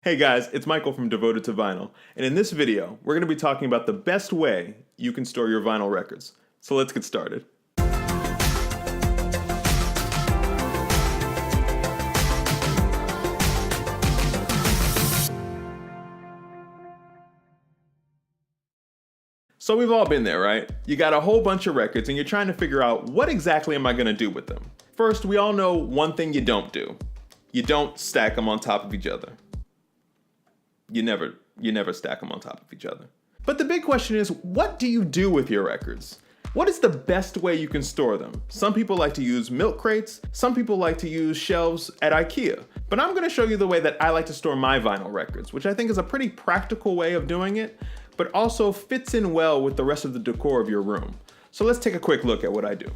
Hey guys, it's Michael from Devoted to Vinyl, and in this video, we're going to be talking about the best way you can store your vinyl records. So let's get started. So we've all been there, right? You got a whole bunch of records and you're trying to figure out what exactly am I going to do with them. First, we all know one thing you don't do. You don't stack them on top of each other. You never stack them on top of each other. But the big question is, what do you do with your records? What is the best way you can store them? Some people like to use milk crates, some people like to use shelves at IKEA. But I'm gonna show you the way that I like to store my vinyl records, which I think is a pretty practical way of doing it, but also fits in well with the rest of the decor of your room. So let's take a quick look at what I do.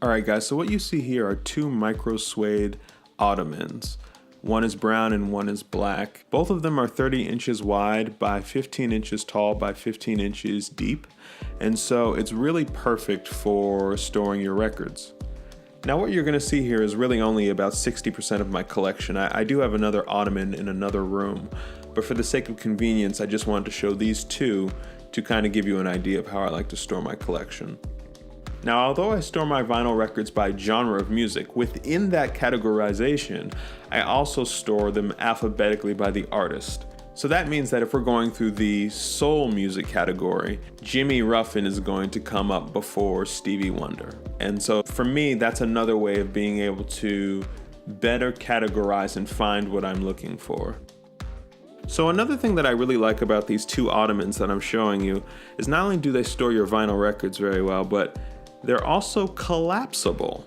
All right guys, so what you see here are two micro suede Ottomans. One is brown and one is black. Both of them are 30 inches wide by 15 inches tall by 15 inches deep. And so it's really perfect for storing your records. Now what you're gonna see here is really only about 60% of my collection. I do have another Ottoman in another room, but for the sake of convenience, I just wanted to show these two to kind of give you an idea of how I like to store my collection. Now, although I store my vinyl records by genre of music, within that categorization, I also store them alphabetically by the artist. So that means that if we're going through the soul music category, Jimmy Ruffin is going to come up before Stevie Wonder. And so for me, that's another way of being able to better categorize and find what I'm looking for. So another thing that I really like about these two Ottomans that I'm showing you is not only do they store your vinyl records very well, but they're also collapsible.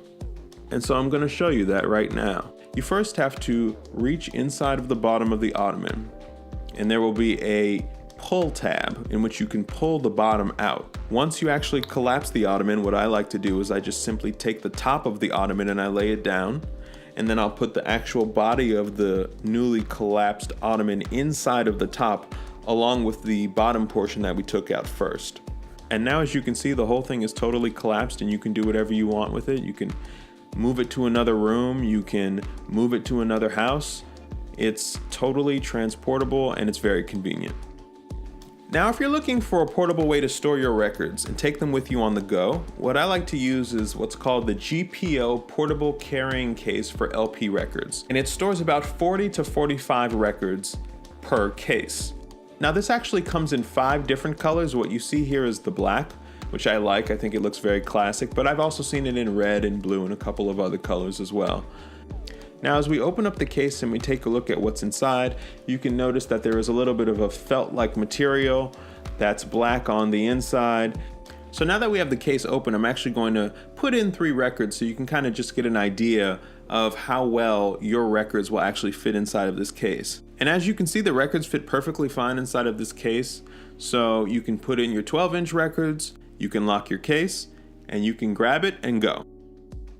And so I'm going to show you that right now. You first have to reach inside of the bottom of the Ottoman, and there will be a pull tab in which you can pull the bottom out. Once you actually collapse the Ottoman, what I like to do is I just simply take the top of the Ottoman and I lay it down, and then I'll put the actual body of the newly collapsed Ottoman inside of the top along with the bottom portion that we took out first. And now as you can see, the whole thing is totally collapsed and you can do whatever you want with it. You can move it to another room, you can move it to another house. It's totally transportable and it's very convenient. Now, if you're looking for a portable way to store your records and take them with you on the go, what I like to use is what's called the GPO portable carrying case for LP records. And it stores about 40 to 45 records per case. Now this actually comes in 5 different colors. What you see here is the black, which I like. I think it looks very classic, but I've also seen it in red and blue and a couple of other colors as well. Now as we open up the case and we take a look at what's inside, you can notice that there is a little bit of a felt-like material that's black on the inside. So now that we have the case open, I'm actually going to put in 3 records so you can kind of just get an idea of how well your records will actually fit inside of this case. And as you can see, the records fit perfectly fine inside of this case. So you can put in your 12-inch records, you can lock your case, and you can grab it and go.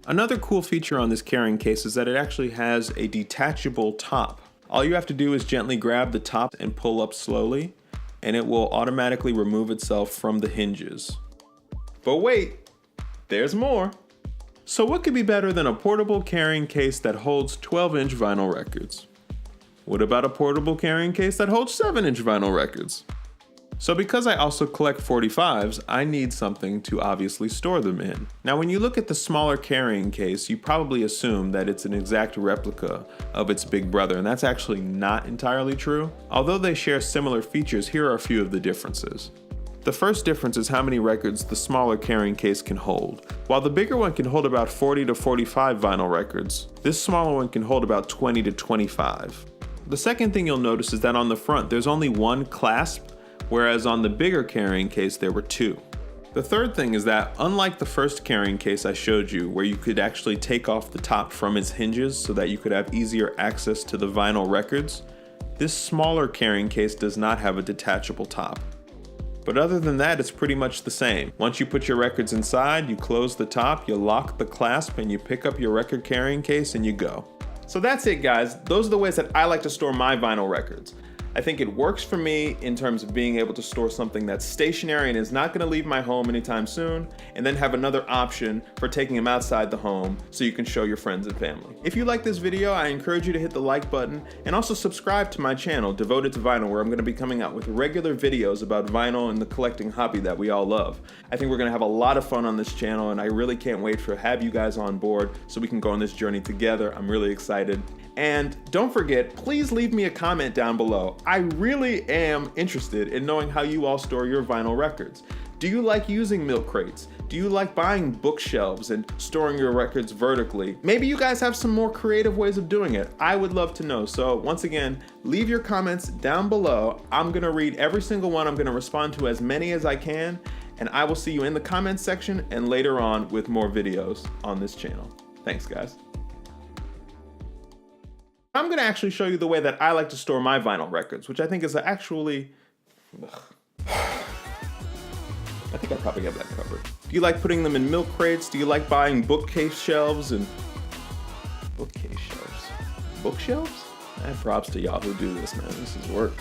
Another cool feature on this carrying case is that it actually has a detachable top. All you have to do is gently grab the top and pull up slowly, and it will automatically remove itself from the hinges. But wait, there's more. So what could be better than a portable carrying case that holds 12-inch vinyl records? What about a portable carrying case that holds 7-inch vinyl records? So because I also collect 45s, I need something to obviously store them in. Now when you look at the smaller carrying case, you probably assume that it's an exact replica of its big brother, and that's actually not entirely true. Although they share similar features, here are a few of the differences. The first difference is how many records the smaller carrying case can hold. While the bigger one can hold about 40 to 45 vinyl records, this smaller one can hold about 20 to 25. The second thing you'll notice is that on the front there's only one clasp, whereas on the bigger carrying case there were 2. The third thing is that unlike the first carrying case I showed you, where you could actually take off the top from its hinges so that you could have easier access to the vinyl records, this smaller carrying case does not have a detachable top. But other than that, it's pretty much the same. Once you put your records inside, you close the top, you lock the clasp, and you pick up your record carrying case and you go. So that's it guys, those are the ways that I like to store my vinyl records. I think it works for me in terms of being able to store something that's stationary and is not going to leave my home anytime soon, and then have another option for taking them outside the home so you can show your friends and family. If you like this video, I encourage you to hit the like button and also subscribe to my channel devoted to vinyl, where I'm going to be coming out with regular videos about vinyl and the collecting hobby that we all love. I think we're going to have a lot of fun on this channel, and I really can't wait to have you guys on board so we can go on this journey together. I'm really excited. And don't forget, please leave me a comment down below. I really am interested in knowing how you all store your vinyl records. Do you like using milk crates? Do you like buying bookshelves and storing your records vertically? Maybe you guys have some more creative ways of doing it. I would love to know. So once again, leave your comments down below. I'm gonna read every single one. I'm gonna respond to as many as I can, and I will see you in the comments section and later on with more videos on this channel. Thanks, guys. I'm gonna actually show you the way that I like to store my vinyl records, which I think is actually, I think I probably have that covered. Do you like putting them in milk crates? Do you like buying bookcase shelves and bookcase shelves? Bookshelves? Props to y'all who do this, man. This is work.